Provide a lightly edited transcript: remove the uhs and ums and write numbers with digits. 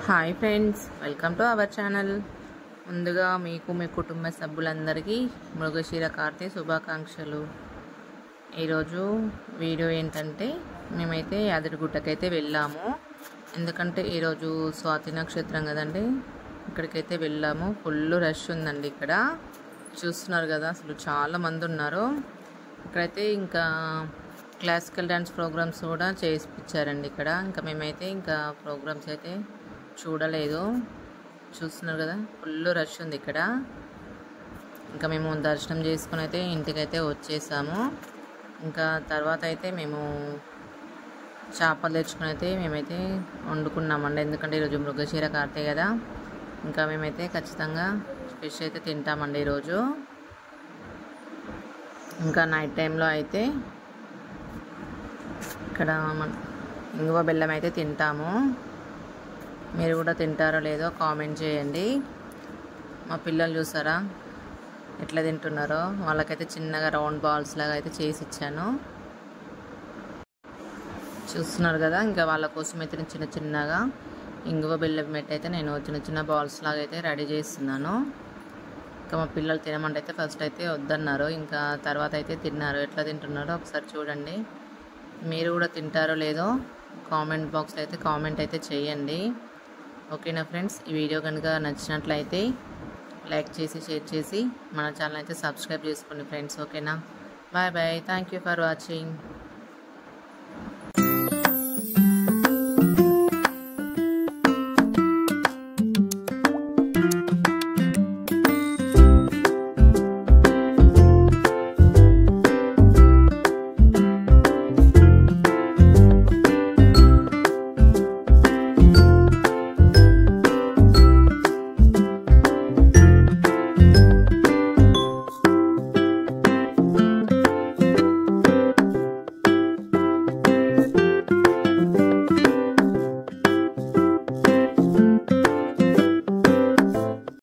Hi friends, welcome to our channel. ముందుగా మీకు మీ కుటుంబ సభ్యులందరికీ మృగశిర కార్తె శుభాకాంక్షలు. ఈరోజు వీడియో ఏంటంటే మేమైతే యాదగిరిగుట్టకైతే వెళ్ళాము. ఎందుకంటే ఈరోజు స్వాతి నక్షత్రం కదండి. ఇక్కడికైతే వెళ్ళాము. ఫుల్ రష్ ఉందండి. ఇక్కడ చూస్తున్నారు కదా, అసలు చాలా మంది ఉన్నారు. ఇక్కడైతే ఇంకా క్లాసికల్ డ్యాన్స్ ప్రోగ్రామ్స్ కూడా చేయించారండి ఇక్కడ. ఇంకా మేమైతే ఇంకా ప్రోగ్రామ్స్ అయితే చూడలేదు. చూస్తున్నారు కదా, ఫుల్ రష్ ఉంది ఇక్కడ. ఇంకా మేము దర్శనం చేసుకుని అయితే ఇంటికైతే వచ్చేసాము. ఇంకా తర్వాత అయితే మేము చేపలు తెచ్చుకుని అయితే మేమైతే వండుకున్నామండి. ఎందుకంటే ఈరోజు మృగశిర కార్తె కదా. ఇంకా మేమైతే ఖచ్చితంగా ఫిష్ అయితే తింటామండి ఈరోజు. ఇంకా నైట్ టైంలో అయితే ఇక్కడ ఇంగువ బెల్లం అయితే తింటాము. మీరు కూడా తింటారో లేదో కామెంట్ చేయండి. మా పిల్లలు చూసారా ఎట్లా తింటున్నారో. వాళ్ళకైతే చిన్నగా రౌండ్ బాల్స్ లాగా అయితే చేసి ఇచ్చాను. చూస్తున్నారు కదా, ఇంకా వాళ్ళ కోసం అయితే చిన్న చిన్నగా ఇంగువ బెల్లం పెట్టి అయితే నేను చిన్న చిన్న బాల్స్ లాగా అయితే రెడీ చేస్తున్నాను. ఇంకా మా పిల్లలు తినమంటే అయితే ఫస్ట్ అయితే వద్దన్నారు. ఇంకా తర్వాత అయితే తిన్నారు. ఎట్లా తింటున్నారో ఒకసారి చూడండి. మీరు కూడా తింటారో లేదో కామెంట్ బాక్స్లో అయితే కామెంట్ అయితే చేయండి. ఓకేనా ఫ్రెండ్స్, ఈ వీడియో కనుక నచ్చినట్లయితే లైక్ చేసి షేర్ చేసి మన ఛానల్ అయితే సబ్స్క్రైబ్ చేసుకోండి ఫ్రెండ్స్. ఓకేనా, bye bye. Thank you for watching.